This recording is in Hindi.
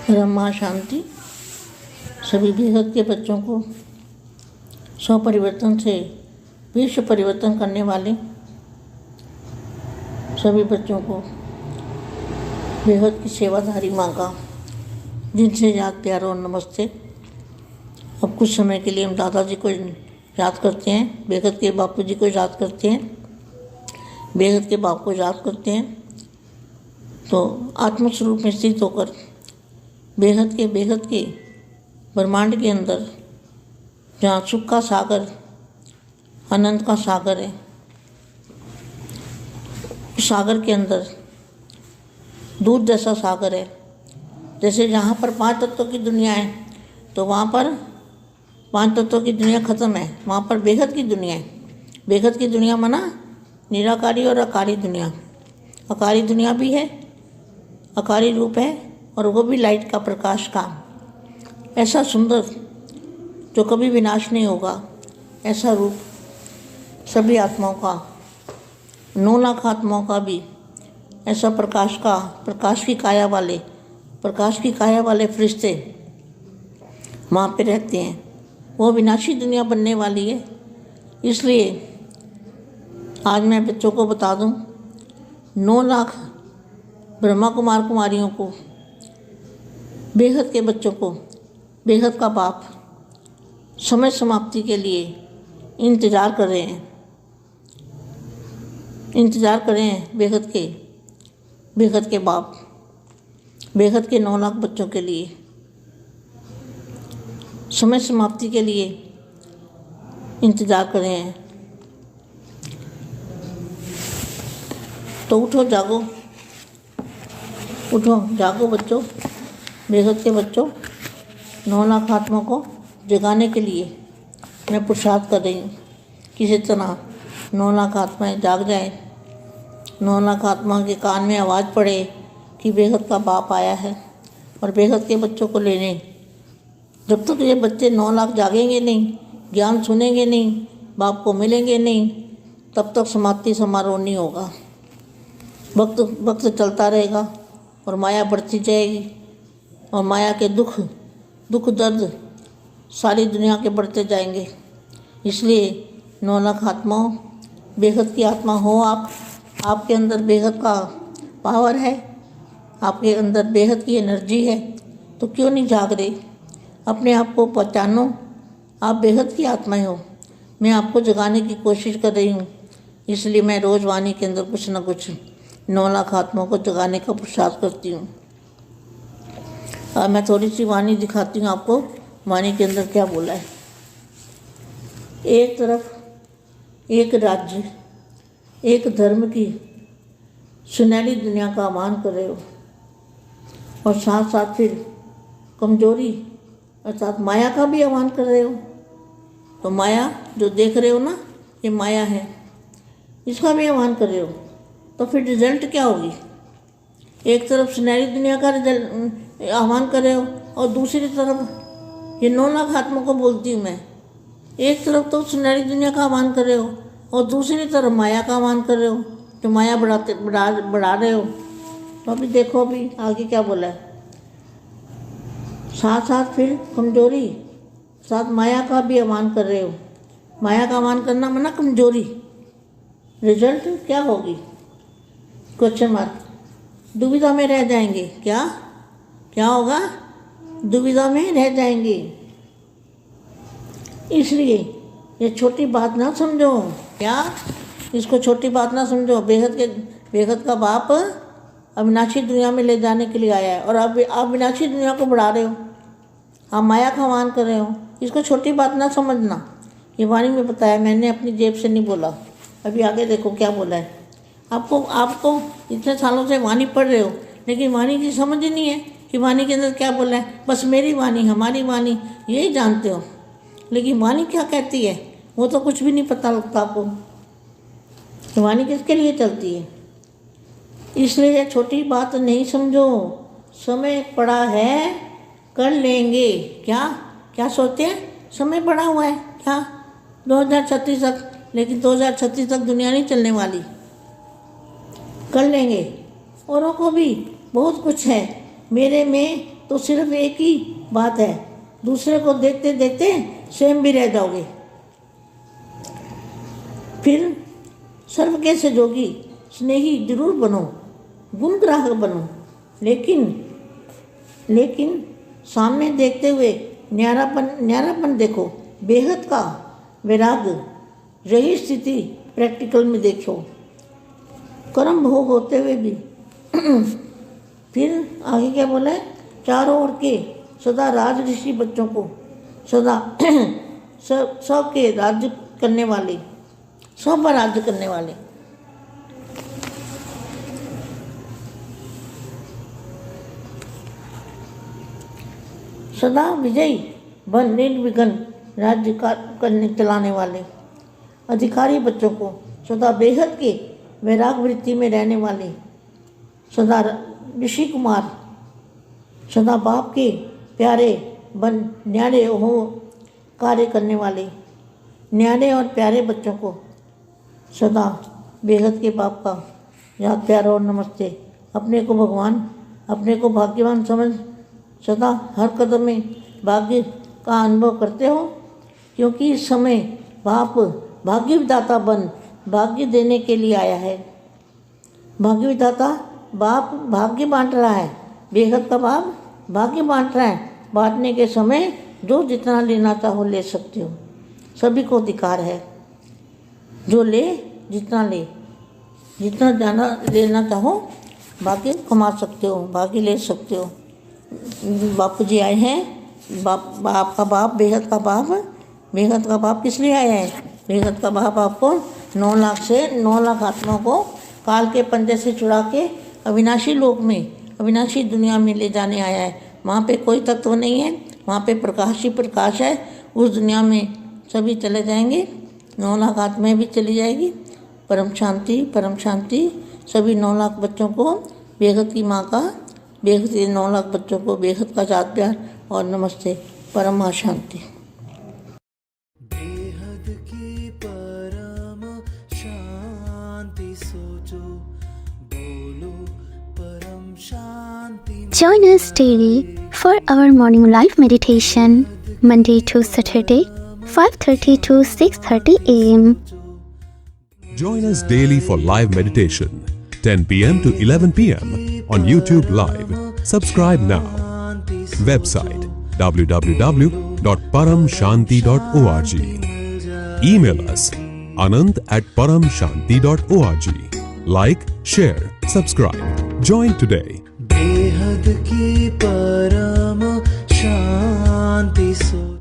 ब्रह्मा शांति। सभी बेहद के बच्चों को स्वपरिवर्तन से विश्व परिवर्तन करने वाले सभी बच्चों को बेहद की सेवाधारी माँ का जिनसे याद प्यार और नमस्ते। अब कुछ समय के लिए हम दादाजी को याद करते हैं, बेहद के बापू जी को याद करते हैं, बेहद के बाप को याद करते हैं। तो आत्मस्वरूप में स्थित होकर बेहद के ब्रह्मांड के अंदर जहाँ सुख का सागर, आनंद का सागर है, उस सागर के अंदर दूध जैसा सागर है। जैसे जहाँ पर 5 तत्वों की दुनिया है तो वहाँ पर 5 तत्वों की दुनिया ख़त्म है, वहाँ पर बेहद की दुनिया है। बेहद की दुनिया माना निराकारी और आकारी दुनिया। आकारी दुनिया भी है, आकारी रूप है, और वो भी लाइट का, प्रकाश का। ऐसा सुंदर जो कभी विनाश नहीं होगा, ऐसा रूप सभी आत्माओं का, 9 लाख आत्माओं का भी ऐसा प्रकाश का, प्रकाश की काया वाले फरिश्ते वहाँ पे रहते हैं। वो विनाशी दुनिया बनने वाली है। इसलिए आज मैं बच्चों को बता दूं, 9 लाख ब्रह्मा कुमार कुमारियों को, बेहद के बच्चों को बेहद का बाप समय समाप्ति के लिए इंतज़ार कर रहे हैं। बेहद के बाप बेहद के 9 लाख बच्चों के लिए समय समाप्ति के लिए इंतज़ार कर रहे हैं। तो उठो जागो बच्चों, बेहद के बच्चों। 9 लाख आत्मा को जगाने के लिए मैं पुरुषार्थ कर रही हूँ। किसी तरह 9 लाख आत्माएँ जाग जाएं, 9 लाख आत्मा के कान में आवाज़ पड़े कि बेहद का बाप आया है और बेहद के बच्चों को लेने। जब तक ये बच्चे 9 लाख जागेंगे नहीं, ज्ञान सुनेंगे नहीं, बाप को मिलेंगे नहीं, तब तक समाप्ति समारोह नहीं होगा। वक्त चलता रहेगा और माया बढ़ती जाएगी, और माया के दुख दर्द सारी दुनिया के बढ़ते जाएंगे। इसलिए 9 लाख आत्माओं, बेहद की आत्मा हो आप। आपके अंदर बेहद का पावर है, आपके अंदर बेहद की एनर्जी है, तो क्यों नहीं जाग रहे? अपने आप को पहचानो, आप बेहद की आत्माएं हो। मैं आपको जगाने की कोशिश कर रही हूँ। इसलिए मैं रोज़ वाणी के अंदर कुछ ना कुछ 9 लाख आत्माओं को जगाने का पुरुषार्थ करती हूँ। मैं थोड़ी सी वाणी दिखाती हूँ आपको, वाणी के अंदर क्या बोला है। एक तरफ एक राज्य, एक धर्म की सुनहरी दुनिया का आह्वान कर रहे हो, और साथ साथ फिर कमजोरी अर्थात माया का भी आह्वान कर रहे हो। तो माया जो देख रहे हो ना, ये माया है, इसका भी आह्वान कर रहे हो। तो फिर रिजल्ट क्या होगी? एक तरफ सुनहरी दुनिया का आह्वान कर रहे हो, और दूसरी तरफ ये 9 लाख आत्मा को बोलती हूँ मैं। एक तरफ तो सुनहरी दुनिया का आह्वान कर रहे हो, और दूसरी तरफ माया का आह्वान कर रहे हो, जो माया बढ़ा रहे हो। तो अभी देखो अभी आगे क्या बोला है। साथ साथ फिर कमजोरी, साथ माया का भी आह्वान कर रहे हो। माया का आह्वान करना मना कमजोरी। रिजल्ट क्या होगी? Question mark. दुविधा में रह जाएंगे। क्या होगा? दुविधा में रह जाएंगे। इसलिए ये छोटी बात ना समझो। इसको छोटी बात ना समझो। बेहद का बाप अविनाशी दुनिया में ले जाने के लिए आया है, और आप विनाशी दुनिया को बढ़ा रहे हो, आप माया का आह्वान कर रहे हो। इसको छोटी बात ना समझना। ये वाणी में बताया, मैंने अपनी जेब से नहीं बोला। अभी आगे देखो क्या बोला है। आपको इतने सालों से वाणी पढ़ रहे हो, लेकिन वाणी की समझ ही नहीं है कि वाणी के अंदर क्या बोला है। बस मेरी वाणी, हमारी वाणी, यही जानते हो, लेकिन वाणी क्या कहती है वो तो कुछ भी नहीं पता लगता आपको। तो वाणी किसके लिए चलती है? इसलिए छोटी बात नहीं समझो। समय पड़ा है, कर लेंगे। क्या सोचते हैं? समय पड़ा हुआ है क्या? 2036 तक, लेकिन 2036 तक दुनिया नहीं चलने वाली। कर लेंगे। औरों को भी बहुत कुछ है, मेरे में तो सिर्फ एक ही बात है, दूसरे को देखते देखते स्वयं भी रह जाओगे। फिर सर्व के सहयोगी स्नेही जरूर बनो, गुण ग्राहक बनो, लेकिन सामने देखते हुए न्यारापन देखो, बेहद का वैराग्य रही स्थिति प्रैक्टिकल में देखो, कर्म भोग होते हुए भी। फिर आगे क्या बोला है, चारों ओर के सदा राज ऋषि बच्चों को सदा सब के राज्य करने वाले, सब पर राज्य करने वाले, सदा विजयी बन निर्विघ्न राज्य करने चलाने वाले अधिकारी बच्चों को सदा बेहद के वैराग वृत्ति में रहने वाले, सदा ऋषि कुमार, सदा बाप के प्यारे बन न्यारे हो कार्य करने वाले, न्यारे और प्यारे बच्चों को सदा बेहद के बाप का याद प्यार और नमस्ते। अपने को भगवान, अपने को भाग्यवान समझ सदा हर कदम में भाग्य का अनुभव करते हो, क्योंकि इस समय बाप भाग्य विधाता बन भाग्य देने के लिए आया है। भाग्य विधाता बाप भाग्य बांट रहा है, बेहद का बाप भाग्य बांट रहा है। बांटने के समय जो जितना लेना चाहो ले सकते हो, सभी को अधिकार है। जो ले जितना ले, जितना जाना लेना चाहो भाग्य कमा सकते हो, भाग्य ले सकते हो। बापू जी आए हैं, बाप का बाप, बेहद का बाप, बेहद का बाप किस लिए आया है? बेहद का बाप आपको 9 लाख से 9 लाख आत्मा को काल के पंजे से छुड़ा के अविनाशी लोक में, अविनाशी दुनिया में ले जाने आया है। वहाँ पे कोई तत्व नहीं है, वहाँ पे प्रकाश ही प्रकाश है। उस दुनिया में सभी चले जाएंगे, 9 लाख आत्माएं भी चली जाएगी। परम शांति, परम शांति। सभी 9 लाख बच्चों को बेहद की माँ का, बेहद के 9 लाख बच्चों को बेहद का याद प्यार और नमस्ते। परम शांति। बेहद की परम शांति सोचो, बोलो परम शांति। Join us daily for our morning live meditation, Monday to Saturday, 5:30 to 6:30 a.m. Join us daily for live meditation, 10 p.m. to 11 p.m. on YouTube Live. Subscribe now. Website www.paramshanti.org. Email us anant@paramshanti.org. Like, share, subscribe. Join today. बेहद की परम शांति सोचो।